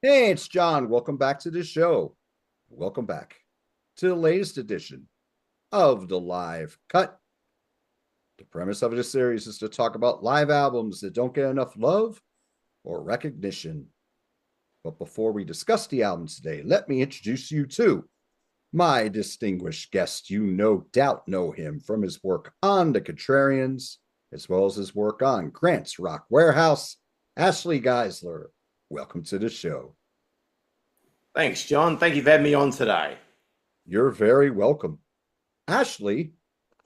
Hey, it's John. Welcome back to the show. Welcome back to the latest edition of the Live Cut. The premise of this series is to talk about live albums that don't get enough love or recognition. But before we discuss the albums today, let me introduce you to my distinguished guest. You no doubt know him from his work on the Contrarians, as well as his work on Grant's Rock Warehouse, Ashley Geisler. Welcome to the show. Thanks, John. Thank you for having me on today. You're very welcome. Ashley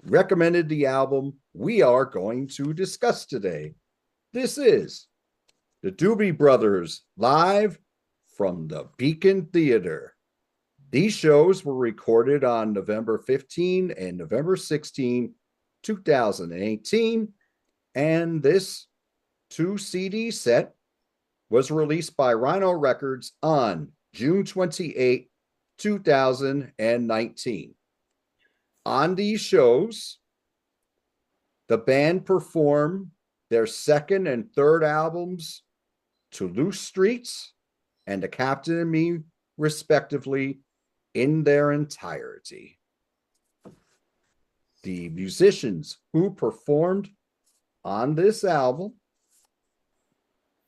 recommended the album we are going to discuss today. This is the Doobie Brothers live from the Beacon Theater. These shows were recorded on November 15 and November 16, 2018, and this 2 CD set was released by Rhino Records on June 28, 2019. On these shows, the band performed their second and third albums, Toulouse Streets and The Captain and Me, respectively, in their entirety. The musicians who performed on this album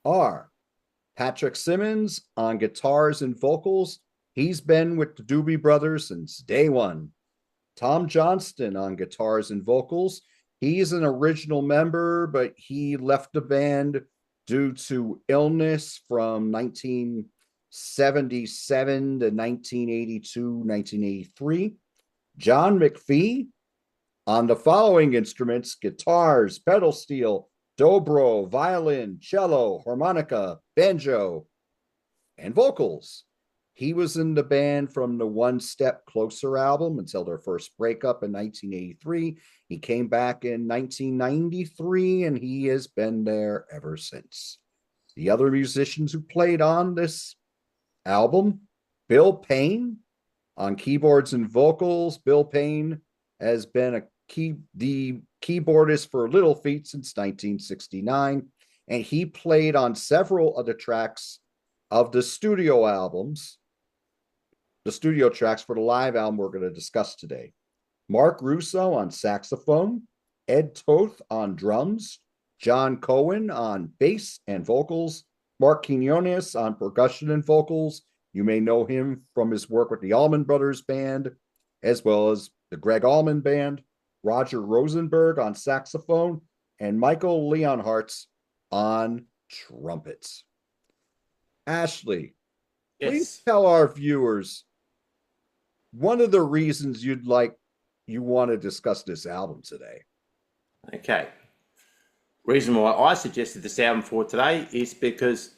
are Patrick Simmons on guitars and vocals. He's been with the Doobie Brothers since day one. Tom Johnston on guitars and vocals. He's an original member, but he left the band due to illness from 1977 to 1982, 1983. John McPhee on the following instruments: guitars, pedal steel, dobro, violin, cello, harmonica, banjo, and vocals. He was in the band from the One Step Closer album until their first breakup in 1983. He came back in 1993, and he has been there ever since. The other musicians who played on this album: Bill Payne on keyboards and vocals. Bill Payne has been the keyboardist for Little Feat since 1969, and he played on several of the tracks of the studio albums, the studio tracks for the live album we're going to discuss today. Mark Russo on saxophone, Ed Toth on drums, John Cohen on bass and vocals, Mark Quinones on percussion and vocals. You may know him from his work with the Allman Brothers Band, as well as the Greg Allman Band, Roger Rosenberg on saxophone, and Michael Leonhardt on trumpets. Ashley, please tell our viewers one of the reasons you want to discuss this album today. Okay. Reason why I suggested this album for today is because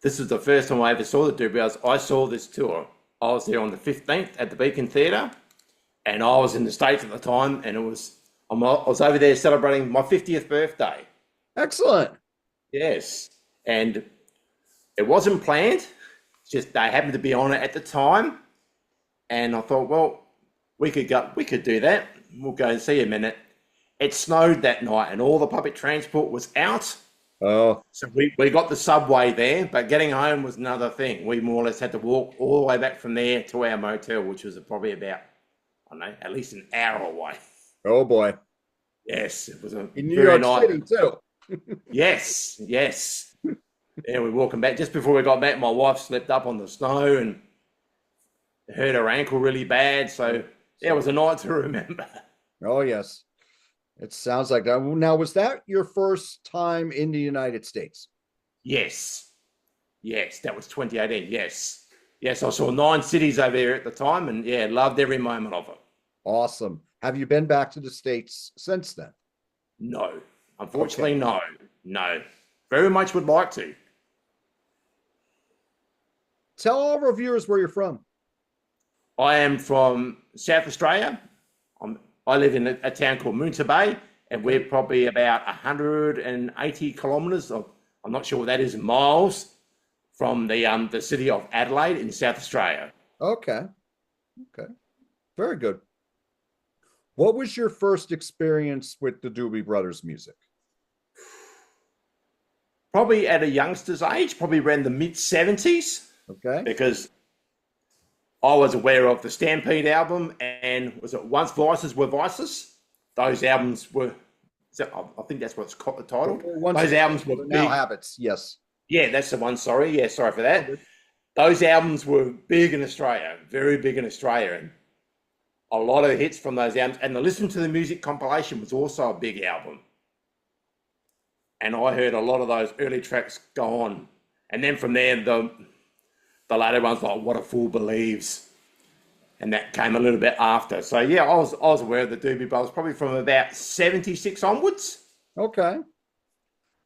this was the first time I ever saw the Doobie Brothers. I saw this tour. I was there on the 15th at the Beacon Theatre, and I was in the States at the time, and I was over there celebrating my 50th birthday. Excellent. Yes. And it wasn't planned. It's just they happened to be on it at the time. And I thought, well, we could do that. We'll go and see a minute. It snowed that night and all the public transport was out. Oh. So we got the subway there, but getting home was another thing. We more or less had to walk all the way back from there to our motel, which was probably about, I don't know, at least an hour away. Oh boy. Yes, it was in New York City too. Yes. Yeah, we're walking back. Just before we got back, my wife slipped up on the snow and hurt her ankle really bad. So yeah, it was a night to remember. Oh yes. It sounds like that. Now, was that your first time in the United States? Yes, that was 2018. Yes, I saw 9 cities over there at the time, and yeah, loved every moment of it. Awesome. Have you been back to the States since then? No, unfortunately, okay. No. Very much would like to. Tell all our viewers where you're from. I am from South Australia. I live in a town called Moonta Bay, and we're probably about 180 kilometres. I'm not sure what that is in miles from the city of Adelaide in South Australia. Okay. Very good. What was your first experience with the Doobie Brothers music? Probably at a youngster's age, probably around the mid-70s. Okay. because I was aware of the Stampede album and was it Once Vices Were Vices? Those albums were, I think that's what it's titled. Those albums were now big. habits. Yes. Yeah, that's the one. Sorry. Yeah, sorry for that. Those albums were big in Australia, very big in Australia. And a lot of hits from those albums. And the Listen to the Music compilation was also a big album. And I heard a lot of those early tracks go on. And then from there, the later ones like What a Fool Believes. And that came a little bit after. So yeah, I was aware of the Doobie Brothers probably from about 76 onwards. Okay.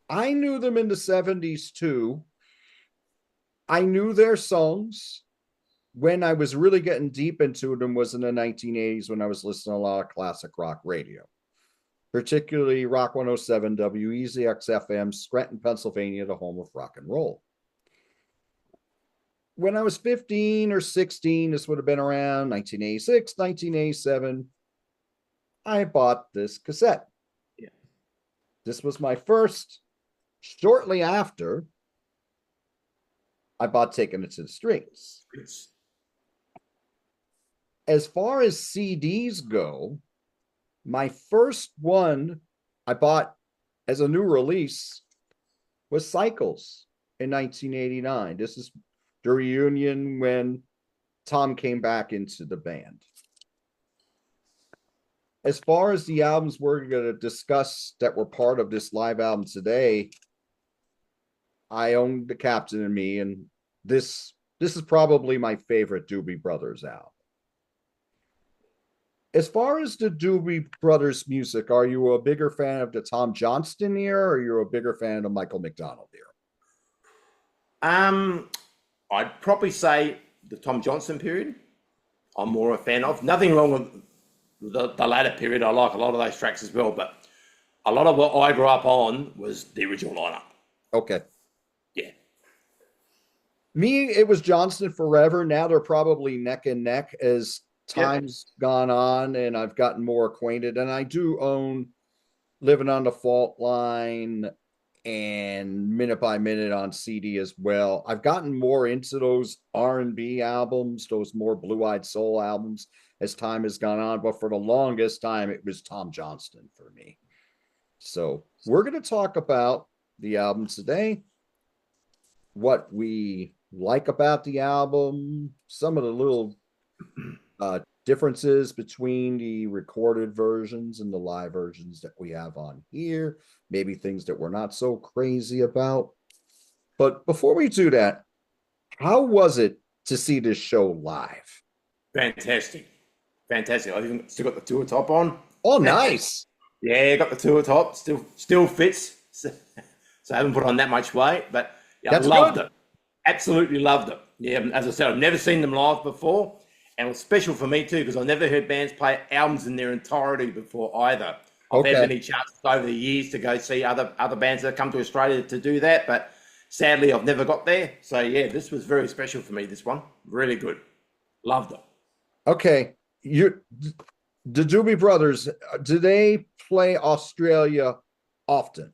I knew them in the 70s too. I knew their songs. When I was really getting deep into them was in the 1980s when I was listening to a lot of classic rock radio, particularly Rock 107 WEZX FM, Scranton, Pennsylvania, the home of rock and roll. When I was 15 or 16, this would have been around 1986, 1987, I bought this cassette. Yeah. This was my first. Shortly after, I bought Taking It to the Streets. As far as CDs go, my first one I bought as a new release was Cycles in 1989. This is the reunion when Tom came back into the band. As far as the albums we're going to discuss that were part of this live album today, I own The Captain and Me, and this is probably my favorite Doobie Brothers album. As far as the Doobie Brothers music, are you a bigger fan of the Tom Johnston era, or you're a bigger fan of the Michael McDonald era? I'd probably say the Tom Johnston period. I'm more a fan of. Nothing wrong with the latter period. I like a lot of those tracks as well, but a lot of what I grew up on was the original lineup. Okay. Yeah. Me, it was Johnston forever. Now they're probably neck and neck as time's gone on and I've gotten more acquainted. And I do own Living on the Fault Line and Minute by Minute on CD as well. I've gotten more into those R&B albums, those more blue-eyed soul albums as time has gone on. But for the longest time, it was Tom Johnston for me. So we're going to talk about the album today, what we like about the album, some of the little differences between the recorded versions and the live versions that we have on here, maybe things that we're not so crazy about. But before we do that, how was it to see this show live? Fantastic. Fantastic. I even still got the tour top on. Oh, nice. Yeah, got the tour top. Still fits. So I haven't put on that much weight, but yeah, I loved it. Absolutely loved it. Yeah, as I said, I've never seen them live before. And it was special for me too, because I never heard bands play albums in their entirety before either. I've had many chances over the years to go see other bands that come to Australia to do that, but sadly I've never got there. So yeah, this was very special for me, this one. Really good. Loved it. Okay. The Doobie Brothers, do they play Australia often?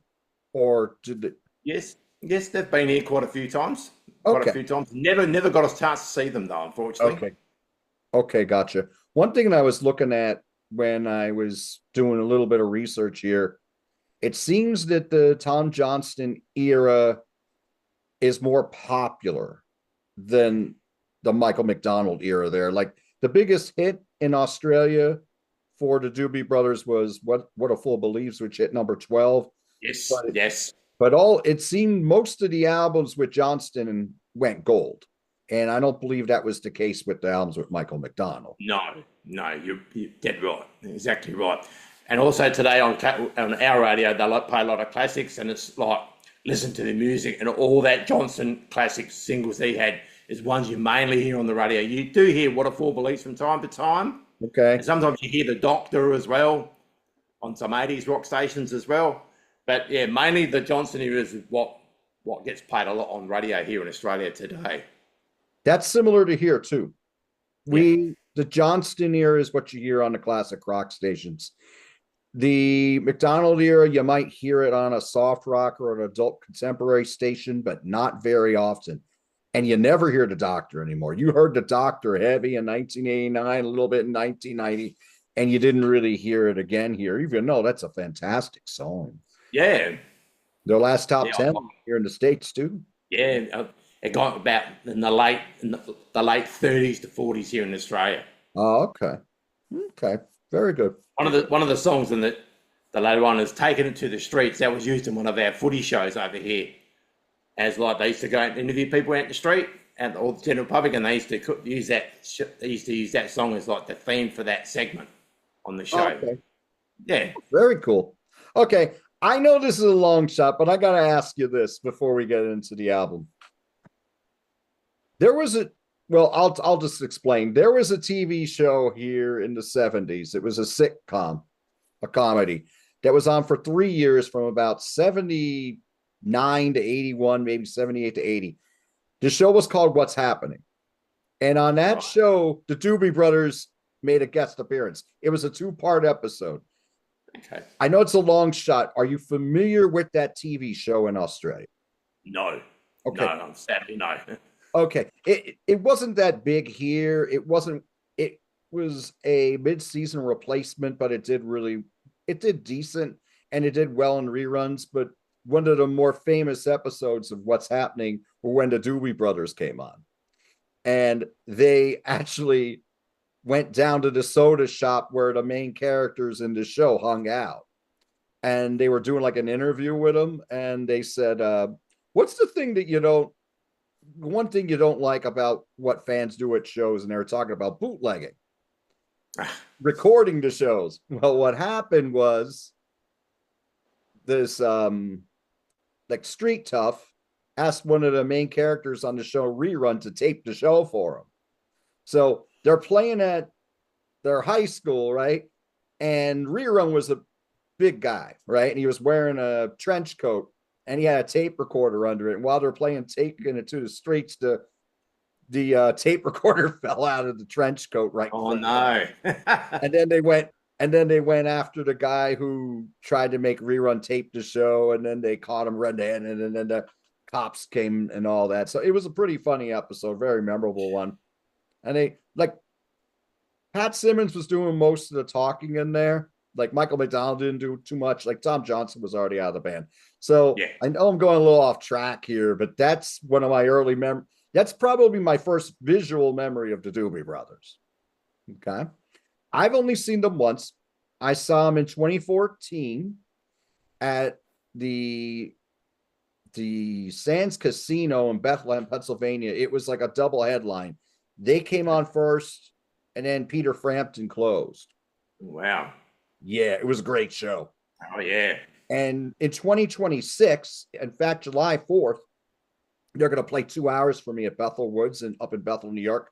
Or did they? Yes, they've been here quite a few times. Quite a few times. Never got a chance to see them though, unfortunately. Okay, gotcha. One thing that I was looking at when I was doing a little bit of research here, it seems that the Tom Johnston era is more popular than the Michael McDonald era there. Like the biggest hit in Australia for the Doobie Brothers was What a Fool Believes, which hit number 12. Yes. But it seemed most of the albums with Johnston went gold. And I don't believe that was the case with the albums with Michael McDonald. No, you're dead right. Exactly right. And also today on our radio, they play a lot of classics, and it's like, listen to the music, and all that Johnston classic singles he had is ones you mainly hear on the radio. You do hear What a Fool Believes from time to time. Okay. And sometimes you hear The Doctor as well on some 80s rock stations as well. But yeah, mainly the Johnston era is what gets played a lot on radio here in Australia today. That's similar to here too. The Johnston era is what you hear on the classic rock stations. The McDonald era, you might hear it on a soft rock or an adult contemporary station, but not very often. and you never hear the Doctor anymore. You heard the Doctor heavy in 1989, a little bit in 1990, and you didn't really hear it again here, even though that's a fantastic song. Yeah, Their last top yeah, 10 here in the States, too. yeah. It got about in the late 30s to 40s here in Australia. Oh, okay. Okay. Very good. One of the songs in the later one is "Taking It to the Streets." That was used in one of our footy shows over here. As like they used to go and interview people out in the street and all the general public, and they used to use that. They used to use that song as like the theme for that segment on the show. Okay. Yeah. Very cool. Okay. I know this is a long shot, but I got to ask you this before we get into the album. There was I'll just explain. There was a TV show here in the 70s. It was a sitcom, a comedy that was on for 3 years from about 79 to 81, maybe 78 to 80. The show was called What's Happening. And on that show, the Doobie Brothers made a guest appearance. It was a 2-part episode. Okay. I know it's a long shot. Are you familiar with that TV show in Australia? No. Okay. No, sadly no. Okay. It wasn't that big here. It was a mid-season replacement, but it did decent and it did well in reruns. But one of the more famous episodes of What's Happening were when the Doobie Brothers came on. And they actually went down to the soda shop where the main characters in the show hung out. And they were doing like an interview with them. And they said, what's the thing that one thing you don't like about what fans do at shows? And they were talking about bootlegging, recording the shows. Well, what happened was this, like Street Tough asked one of the main characters on the show Rerun to tape the show for him. So they're playing at their high school, right? And Rerun was a big guy, right? And he was wearing a trench coat and he had a tape recorder under it. And while they're playing Taking It to the Streets, the tape recorder fell out of the trench coat, right? Oh no. And then they went after the guy who tried to make Rerun tape the show, and then they caught him red-handed, and then the cops came and all that. So it was a pretty funny episode, very memorable one. And they like Pat Simmons was doing most of the talking in there. Like Michael McDonald didn't do too much. Like Tom Johnson was already out of the band. So yeah. I know I'm going a little off track here, but that's one of my early memories. That's probably my first visual memory of the Doobie Brothers. Okay. I've only seen them once. I saw them in 2014 at the Sands Casino in Bethlehem, Pennsylvania. It was like a double headline. They came on first, and then Peter Frampton closed. Wow. Yeah, it was a great show. Oh, yeah. And in 2026, in fact, July 4th, they're going to play 2 hours for me at Bethel Woods and up in Bethel, New York.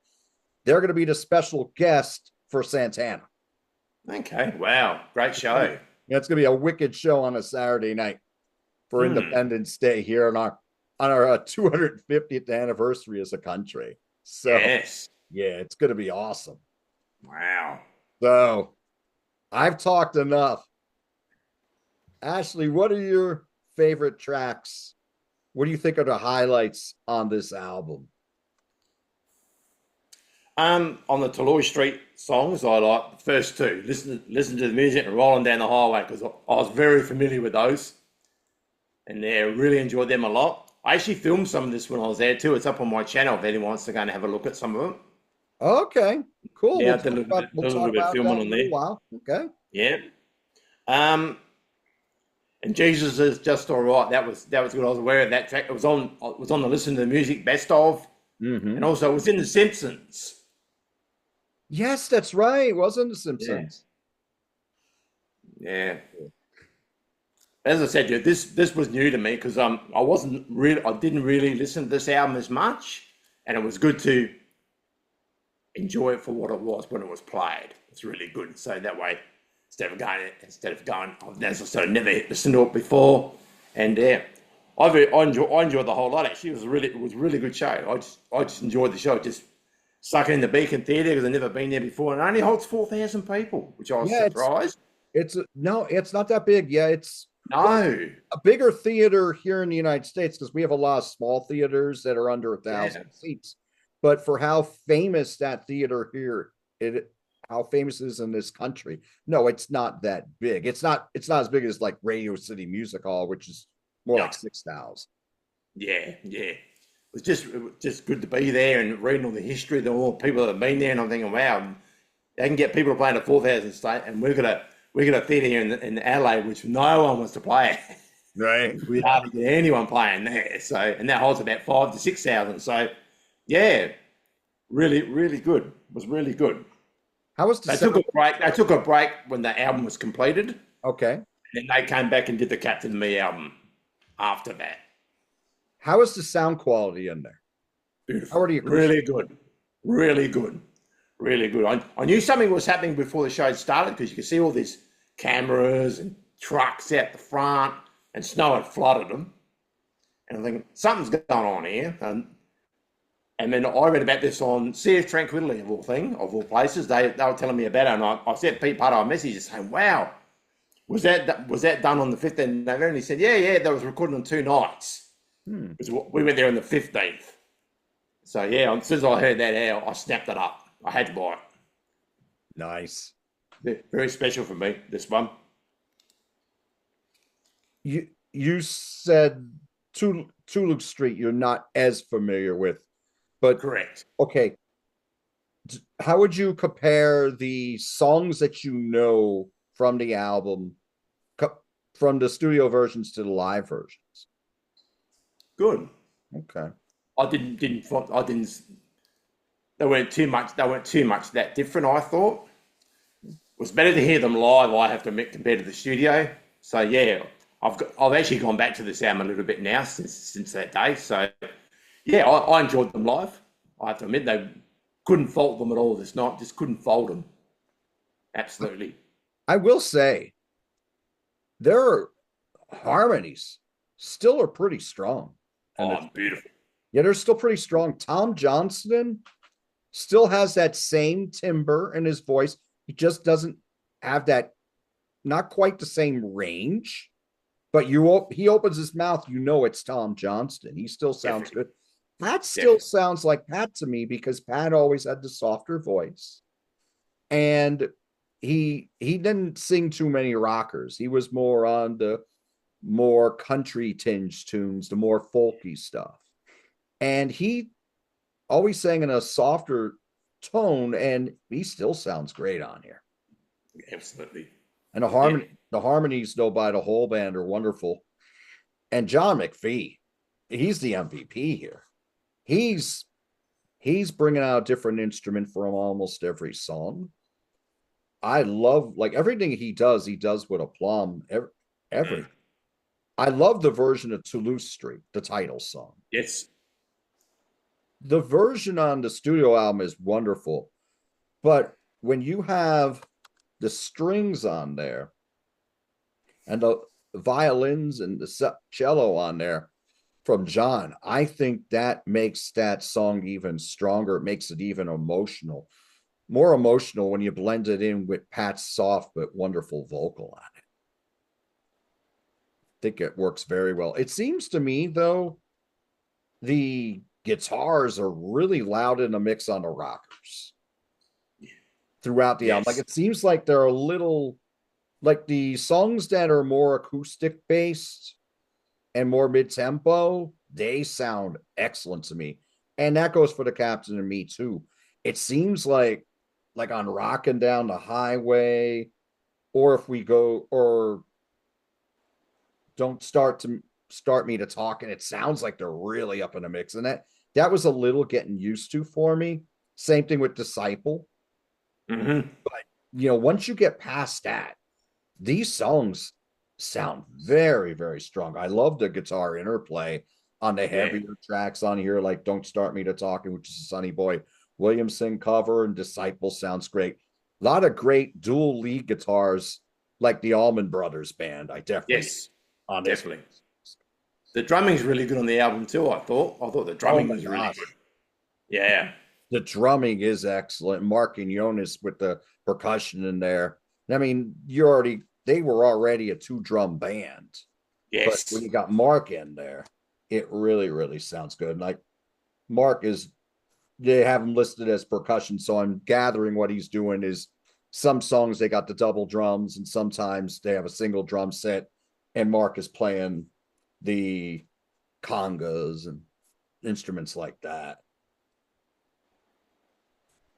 They're going to be the special guest for Santana. Okay. Wow. Great show. Yeah, it's going to be a wicked show on a Saturday night for Independence Day here on our 250th anniversary as a country. So, yes. Yeah, it's going to be awesome. Wow. So, I've talked enough. Ashley, what are your favorite tracks? What do you think are the highlights on this album? On the Toulouse Street songs, I like the first two. Listen to the music and rolling down the highway, because I was very familiar with those, and I really enjoyed them a lot. I actually filmed some of this when I was there too. It's up on my channel if anyone wants to go and have a look at some of them. Okay, cool. Yeah, we'll talk about filming on there. Wow. Okay. Yeah. And Jesus Is Just All Right. That was good. I was aware of that track. It was on the Listen to the Music Best Of, and also it was in The Simpsons. Yes, that's right. It was in The Simpsons. Yeah. As I said, this was new to me because I didn't really listen to this album as much, and it was good to enjoy it for what it was when it was played. It's really good. So that way, instead of going, as I said, I've never listened to it before, and I enjoyed the whole lot. Actually, it was a really good show. I just enjoyed the show. Just stuck in the Beacon Theatre because I've never been there before, and it only holds 4,000 people, which I was surprised. It's not that big. Yeah, it's No. A bigger theater here in the United States, because we have a lot of small theaters that are under 1,000 Yeah. seats. But for how famous that theater here, how famous it is in this country, no, it's not that big. It's not as big as like Radio City Music Hall, which is more No. like 6,000. Yeah. Yeah. It was just good to be there and reading all the history, all the people that have been there, and I'm thinking, wow, they can get people playing at 4,000 state, and we got a theatre here in Adelaide which no one wants to play. Right. We hardly get anyone playing there. So, and that holds about 5,000 to 6,000. So, yeah, really, really good. It was really good. How was the They sound? took a break. They took a break when the album was completed, Okay. and they came back and did the Captain and Me album after that. How is the sound quality in there? Beautiful. How are the Really good. Really good. Really good. I knew something was happening before the show started because you could see all these cameras and trucks out the front, and snow had flooded them. And I'm thinking, something's going on here. And then I read about this on Sea of Tranquility, of all places. They were telling me about it, and I sent Pete Pardo a message saying, wow, was that done on the 15th of November? And he said, yeah, that was recorded on 2 nights. We went there on the 15th. So, yeah, as soon as I heard that out, I snapped it up. I had to buy it. Nice. Very special for me, this one. You said Toulouse Street you're not as familiar with, but Correct. okay. How would you compare the songs that you know from the album, from the studio versions to the live versions? Good. Okay. I didn't. They weren't too much that different, I thought. It was better to hear them live, I have to admit, compared to the studio. So yeah, I've actually gone back to this album a little bit now since that day. So yeah, I enjoyed them live. I have to admit, they couldn't fault them at all this night. Just couldn't fault them. Absolutely. I will say their harmonies still are pretty strong. Oh, beautiful. Yeah, they're still pretty strong. Tom Johnston still has that same timbre in his voice. He just doesn't have that, not quite the same range. But he opens his mouth, you know it's Tom Johnston. He still sounds good. Pat still sounds like Pat to me because Pat always had the softer voice. And he didn't sing too many rockers. He was more on the more country tinged tunes, the more folky stuff. And he always sang in a softer tone, and he still sounds great on here. Absolutely. And the harmonies, though, by the whole band are wonderful. And John McPhee, he's the MVP here. He's bringing out a different instrument from almost every song. I love, like, everything he does with aplomb. Everything. I love the version of Toulouse Street, the title song. Yes. The version on the studio album is wonderful, but when you have the strings on there and the violins and the cello on there from John, I think that makes that song even stronger. It makes it even more emotional when you blend it in with Pat's soft but wonderful vocal on it. I think it works very well. It seems to me, though, the guitars are really loud in the mix on the rockers throughout the album. Like, it seems like they're a little, like, the songs that are more acoustic based and more mid-tempo, they sound excellent to me. And that goes for the Captain and Me too. It seems like on Rockin' Down the Highway, or if we go, or Don't Start Me to Talk, and it sounds like they're really up in the mix. And that was a little getting used to for me. Same thing with Disciple. Mm-hmm. But once you get past that, these songs sound very, very strong. I love the guitar interplay on the heavier tracks on here, like Don't Start Me to Talking, which is a Sonny Boy Williamson cover, and Disciple sounds great. A lot of great dual lead guitars, like the Allman Brothers band. I definitely on this. Definitely. The drumming's really good on the album too. I thought the drumming was really good. Yeah, the drumming is excellent. Mark and Jonas with the percussion in there. I mean, they were already a 2-drum band. But Yes. when you got Mark in there, it really, really sounds good. Like Mark is, they have him listed as percussion. So I'm gathering what he's doing is some songs they got the double drums, and sometimes they have a single drum set, and Mark is playing the congas and instruments like that.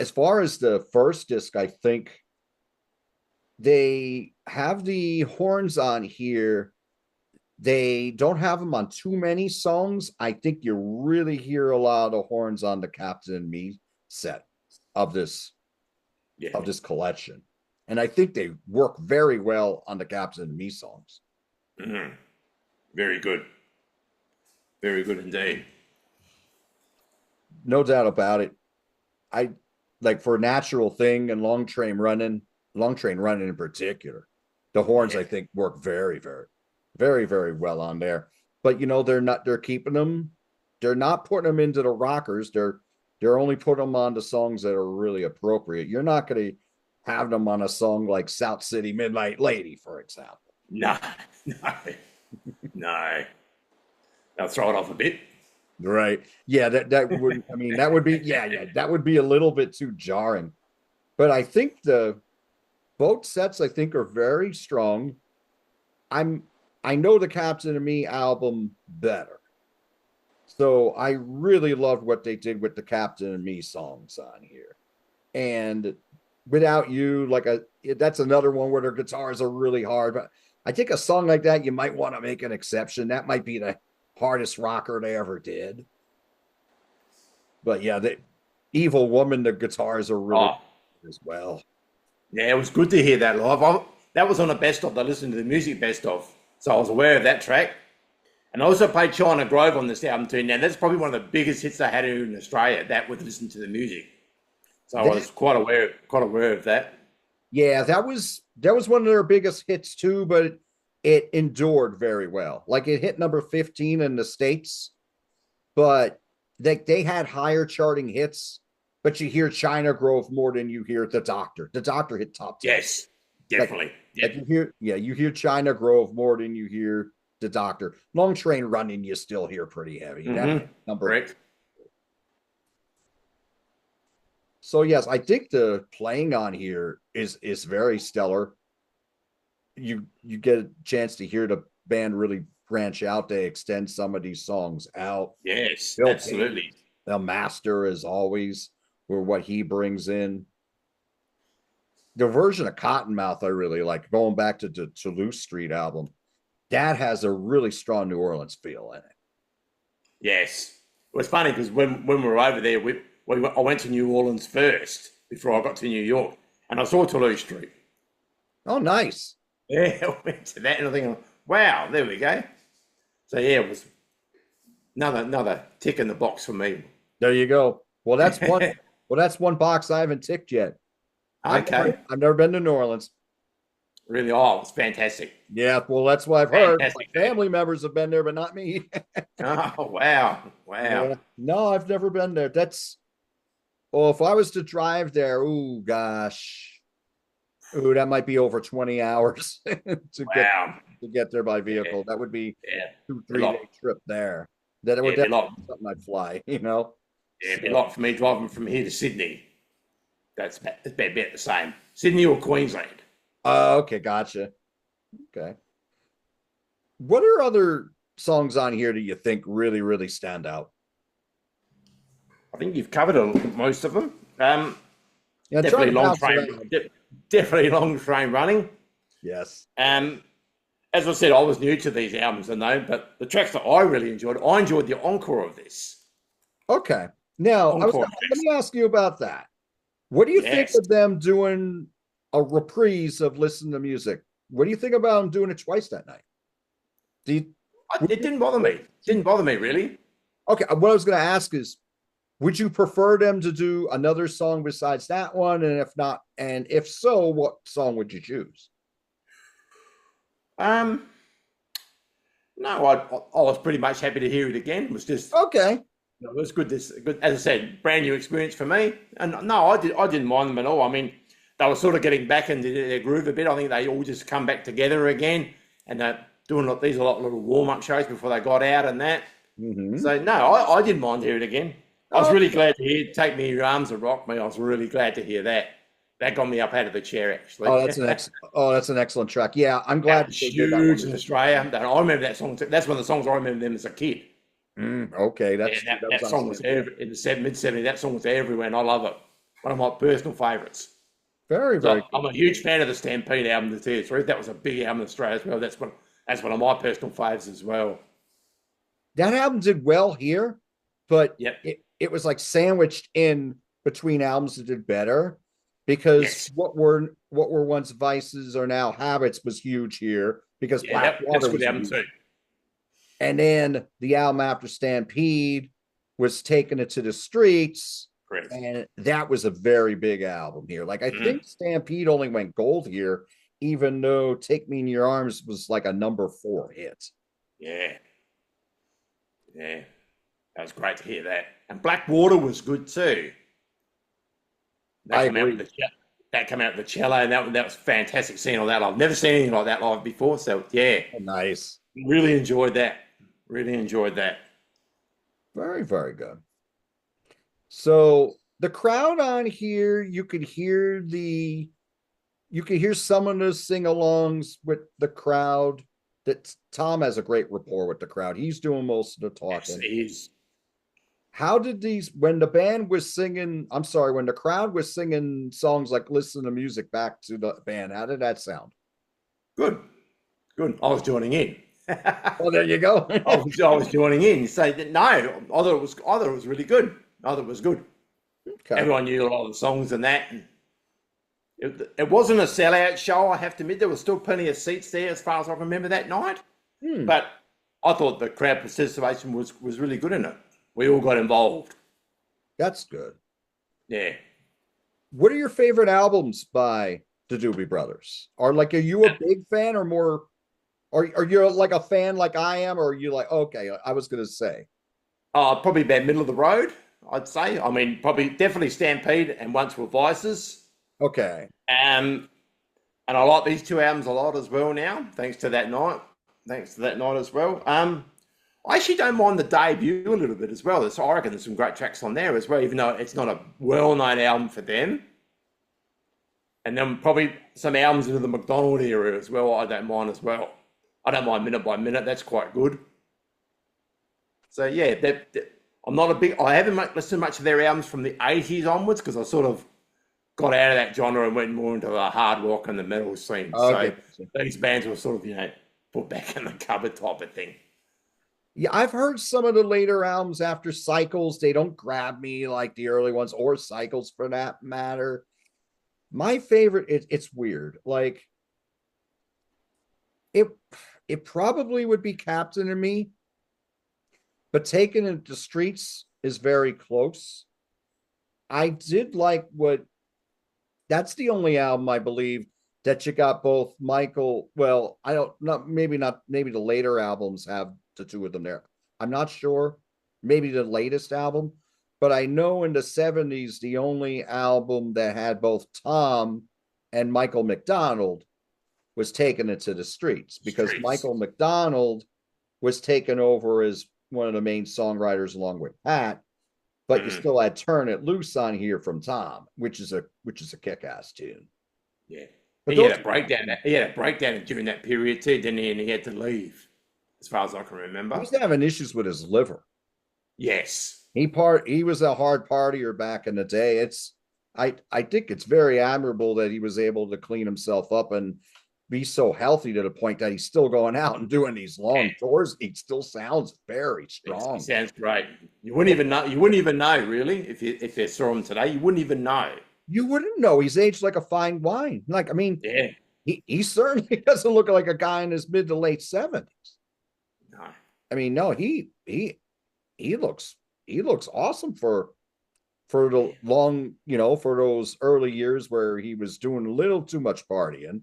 As far as the first disc, I think they have the horns on here. They don't have them on too many songs. I think you really hear a lot of horns on the Captain and Me set of this collection. And I think they work very well on the Captain and Me songs. Mm-hmm. Very good. Very good indeed. No doubt about it. I like for Natural Thing and Long Train Running in particular, the horns I think work very, very, very, very well on there. But they're keeping them, they're not putting them into the rockers. They're only putting them on the songs that are really appropriate. You're not going to have them on a song like South City Midnight Lady, for example. No. I'll throw it off a bit. Right. Yeah, that would, I mean, that would be, that would be a little bit too jarring. But I think both sets I think are very strong. I know the Captain and Me album better. So I really loved what they did with the Captain and Me songs on here. And Without You, that's another one where their guitars are really hard. But I think a song like that, you might want to make an exception. That might be the hardest rocker they ever did. But yeah, the Evil Woman, the guitars are really as well. Yeah, it was good to hear that live. That was on a best of. I listened to the music best of, so I was aware of that track. And I also played China Grove on this album too. Now that's probably one of the biggest hits I had in Australia. That with listening to the music, so I was quite aware of that. Yeah, that was one of their biggest hits too, but it endured very well. Like it hit number 15 in the States, but they had higher charting hits. But you hear China Grove more than you hear The Doctor. The Doctor hit top 10. Yes, definitely. You hear China Grove more than you hear The Doctor. Long Train Running, you still hear pretty heavy. Mm-hmm. Number correct. So yes, I think the playing on here is very stellar. You get a chance to hear the band really branch out. They extend some of these songs out. Yes, Bill absolutely. Payne, the master as always, or what he brings in. The version of Cottonmouth I really like, going back to the Toulouse Street album. That has a really strong New Orleans feel in it. Yes. It was funny because when we were over there, I went to New Orleans first before I got to New York, and I saw Toulouse Street. Oh, nice. Yeah, I went to that and I think, wow, there we go. So yeah, it was another tick in the box for me. There you go. Well, that's one. That's one box I haven't ticked yet. Okay. I've never been to New Orleans. Really? Oh, it's fantastic. Yeah, well, that's what I've heard. My family members have been there, but not me. Oh, wow. Yeah. No, I've never been there. If I was to drive there, gosh. That might be over 20 hours to get there by vehicle. Yeah. That would be 2-3 day trip there. That would definitely be something I'd fly, Yeah, it'd be a lot for me driving from here to Sydney. It's about the same. Sydney or Queensland. Okay, gotcha. Okay. What are other songs on here do you think really, really stand out? I think you've covered most of them. Yeah, definitely Long Train Running. Yes. As I said, I was new to these albums, I know, but the tracks that I really enjoyed the encore of this. Okay. Now, let me ask you about that. What do you think of them doing a reprise of Listen to Music? What do you think about them doing it twice that night? It didn't bother me. It didn't bother me, really. Okay. What I was going to ask is, would you prefer them to do another song besides that one? And if not, and if so, what song would you choose? No, I was pretty much happy to hear it again. It was just okay. It was good. As I said, brand new experience for me. And no, I didn't mind them at all. I mean, they were sort of getting back into their groove a bit. I think they all just come back together again, and they're doing these a lot of little warm-up shows before they got out and that. Mm-hmm. So no, I didn't mind hearing it again. I was really glad to hear "Take Me in Your Arms" and "Rock Me." I was really glad to hear that. That got me up out of the chair, actually. Oh, that's an excellent track. Yeah, I'm glad That was they did that huge one. in Australia. And I remember that song. That's one of the songs I remember them as a kid. Okay, Yeah, that was that on song was Stampede. in the mid-70s. That song was everywhere, and I love it. One of my personal favourites. Very, very So good. I'm a huge fan of the Stampede album, The Tears. That was a big album in Australia as well. That's one of my personal faves as well. That album did well here, but Yep. it was like sandwiched in between albums that did better because Yes. what were once vices are now habits was huge here because Yeah, that's Blackwater a good was album huge. too. And then the album after Stampede was Taking It to the Streets. Correct. And that was a very big album here. Like, I think Stampede only went gold here, even though Take Me in Your Arms was like a #4 hit. Yeah. Yeah. That was great to hear that. And Blackwater was good too. I agree. That came out with the cello, and that was fantastic seeing all that. I've never seen anything like that live before. So yeah, Nice. really enjoyed that. Really enjoyed that. Very, very good. So the crowd on here, you could hear some of the sing-alongs with the crowd. That Tom has a great rapport with the crowd. He's doing most of the talking. Yes, How did when the band was singing, I'm sorry, when the crowd was singing songs like Listen to Music back to the band, how did that sound? good. Good. I was joining in. Well, there you go. I was joining in. So no, I thought it was really good. I thought it was good. Okay. Everyone knew a lot of the songs and that. It wasn't a sellout show, I have to admit. There was still plenty of seats there as far as I remember that night. But I thought the crowd participation was really good in it. We all got involved. That's good. Yeah. What are your favorite albums by the Doobie Brothers? Are you a big fan or more? Are you like a fan like I am, or are you like, okay, I was gonna say. Probably about middle of the road, I'd say. I mean, probably definitely Stampede and Once Were Vices. Okay. And I like these two albums a lot as well now, thanks to that night. Thanks to that night as well. I actually don't mind the debut a little bit as well. So I reckon there's some great tracks on there as well, even though it's not a well-known album for them. And then probably some albums into the McDonald era as well, I don't mind as well. I don't mind Minute by Minute, that's quite good. So yeah, I'm not a big, I haven't listened much to their albums from the 80s onwards because I sort of got out of that genre and went more into the hard rock and the metal scene. Okay. So these bands were sort of, put back in the cupboard type of thing. Yeah, I've heard some of the later albums after Cycles. They don't grab me like the early ones or Cycles for that matter. My favorite, it's weird. Like it probably would be Captain and Me, but Taking It to Streets is very close. I did like that's the only album I believe that you got both Michael. Well, I don't know, maybe not, maybe the later albums have the two of them there. I'm not sure. Maybe the latest album, but I know in the 70s, the only album that had both Tom and Michael McDonald was Taking It to the Streets because Michael McDonald was taken over as one of the main songwriters along with Pat, but you still had Turn It Loose on here from Tom, which is a kick-ass tune. Yeah. But he had a breakdown during that period too, didn't he? And he had to leave, as far as I can remember. He was having issues with his liver. Yes. He was a hard partier back in the day. I think it's very admirable that he was able to clean himself up and be so healthy to the point that he's still going out and doing these long tours. He still sounds very strong. He sounds great. You wouldn't even know really if you saw him today. You wouldn't even know. You wouldn't know. He's aged like a fine wine. Like, I mean, yeah, he certainly doesn't look like a guy in his mid to late 70s. No. I mean, no, he looks awesome for the long, for those early years where he was doing a little too much partying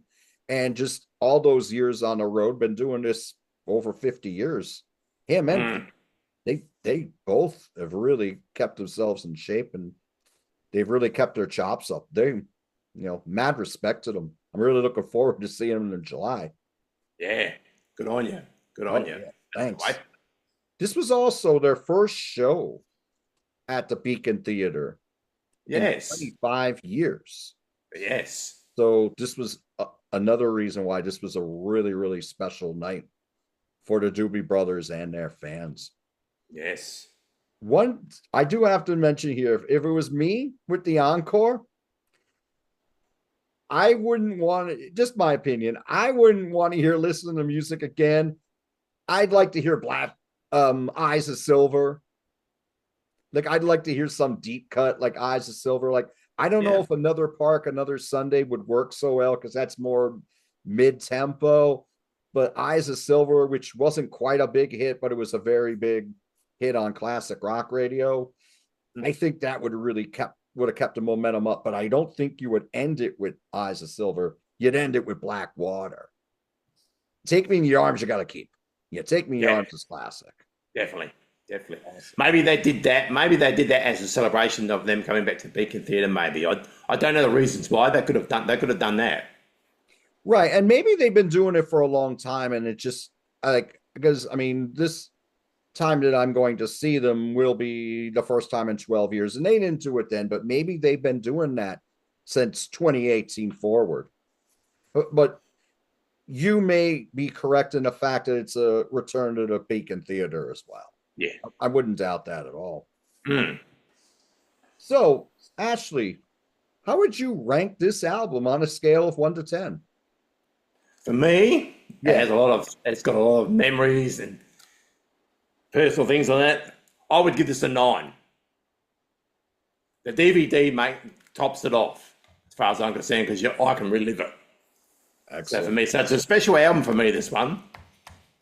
and just all those years on the road, been doing this over 50 years. Him and they both have really kept themselves in shape and they've really kept their chops up. They mad respect to them. I'm really looking forward to seeing them in July. Yeah, good on you. Good on you. Yeah, That's thanks. great. This was also their first show at the Beacon Theater in Yes. 25 years. Yes. So this was another reason why this was a really, really special night for the Doobie Brothers and their fans. Yes. One, I do have to mention here, if it was me with the encore, I wouldn't want to, just my opinion, I wouldn't want to hear listening to music again. I'd like to hear Black Eyes of Silver. Like I'd like to hear some deep cut like Eyes of Silver. Like I don't know if Another Park, Another Sunday would work so well because that's more mid-tempo. But Eyes of Silver, which wasn't quite a big hit, but it was a very big hit on classic rock radio. I think that would have kept the momentum up, but I don't think you would end it with Eyes of Silver. You'd end it with Black Water. Take Me in Your Arms, you got to keep. Yeah, Take Me in Your Arms is classic. Definitely. Awesome. Maybe they did that. Maybe they did that as a celebration of them coming back to Beacon Theatre. Maybe I don't know the reasons why they could have done that. Right, and maybe they've been doing it for a long time, and it just like because I mean this time that I'm going to see them will be the first time in 12 years, and they didn't do it then, but maybe they've been doing that since 2018 forward. But you may be correct in the fact that it's a return to the Beacon Theater as well. Yeah, I wouldn't doubt that at all. Mm. So, Ashley, how would you rank this album on a scale of 1 to 10? For me, it's got a lot of memories and personal things on it. I would give this a 9. The DVD tops it off as far as I'm concerned because I can relive it. Excellent. So for me, so it's a special album for me, this one.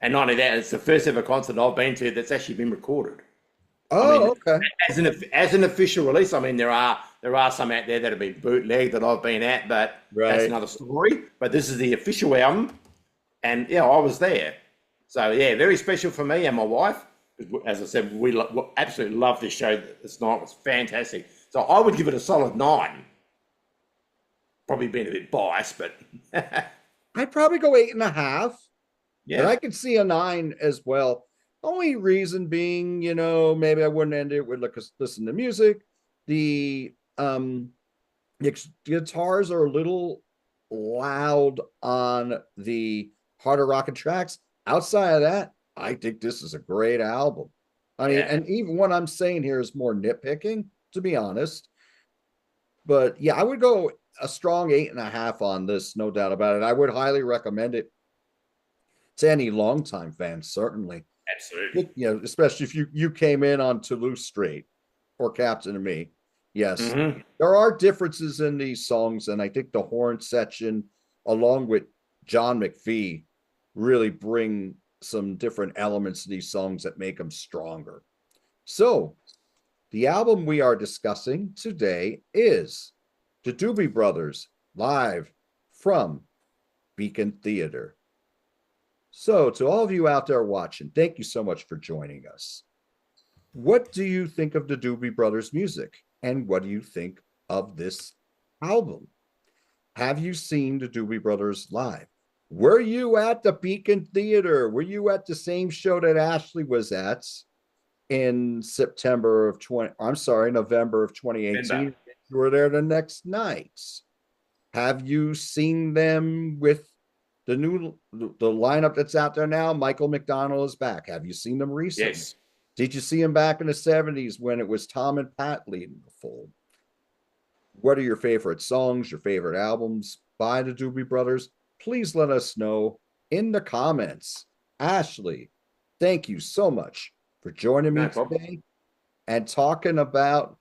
And not only that, it's the first ever concert I've been to that's actually been recorded. Oh, okay. As an official release, I mean, there are some out there that have been bootlegged that I've been at, but that's another story. But this is the official album, and I was there. So very special for me and my wife. As I said, we absolutely love this show this night. It was fantastic. So I would give it a solid 9. Probably being a bit biased, but I'd probably go 8.5. Yeah. And I could see a 9 as well. Only reason being, maybe I wouldn't end it with listen to music. The guitars are a little loud on the harder rockin' tracks. Outside of that, I think this is a great album. I mean, and even what I'm saying here is more nitpicking, to be honest. But I would go a strong 8.5 on this, no doubt about it. I would highly recommend it to any longtime fans, certainly. Absolutely. Especially if you came in on Toulouse straight or Captain and Me. Yes. Mm-hmm. There are differences in these songs, and I think the horn section, along with John McPhee, really bring some different elements to these songs that make them stronger. So, the album we are discussing today is the Doobie Brothers live from Beacon Theater. So, to all of you out there watching, thank you so much for joining us. What do you think of the Doobie Brothers music? And what do you think of this album? Have you seen the Doobie Brothers live? Were you at the Beacon Theater? Were you at the same show that Ashley was at in November of 2018? You were there the next night. Have you seen them with the lineup that's out there now? Michael McDonald is back. Have you seen them recently? Yes. Did you see him back in the 70s when it was Tom and Pat leading the fold? What are your favorite songs, your favorite albums by the Doobie Brothers? Please let us know in the comments. Ashley, thank you so much for joining me today and talking about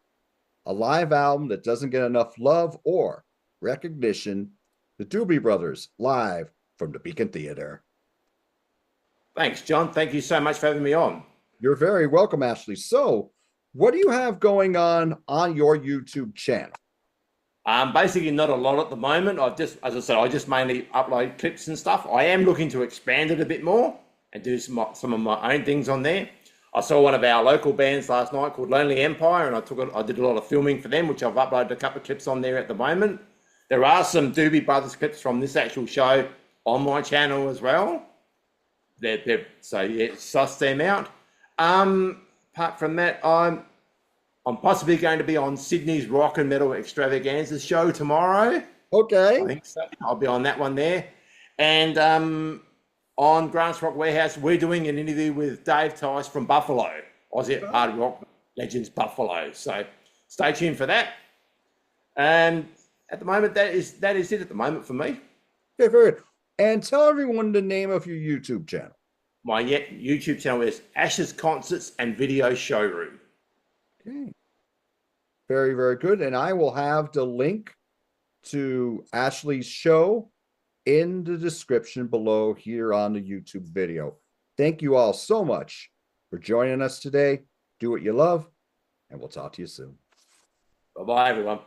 a live album that doesn't get enough love or recognition, the Doobie Brothers live from the Beacon Theater. Thanks, John. Thank you so much for having me on. You're very welcome, Ashley. So, what do you have going on your YouTube channel? Basically not a lot at the moment. As I said, I just mainly upload clips and stuff. I am looking to expand it a bit more and do some of my own things on there. I saw one of our local bands last night called Lonely Empire, and I did a lot of filming for them, which I've uploaded a couple of clips on there at the moment. There are some Doobie Brothers clips from this actual show on my channel as well. So yeah, suss them out. Apart from that, I'm possibly going to be on Sydney's Rock and Metal Extravaganza show tomorrow. Okay. I think so. I'll be on that one there. And on Grant's Rock Warehouse, we're doing an interview with Dave Tice from Buffalo, Aussie Hard Rock Legends Buffalo. So stay tuned for that. And at the moment, that is it at the moment for me. Okay, very good. And tell everyone the name of your YouTube channel. My YouTube channel is Ash's Concerts and Video Showroom. Okay. Very, very good. And I will have the link to Ashley's show in the description below here on the YouTube video. Thank you all so much for joining us today. Do what you love, and we'll talk to you soon. Bye-bye, everyone.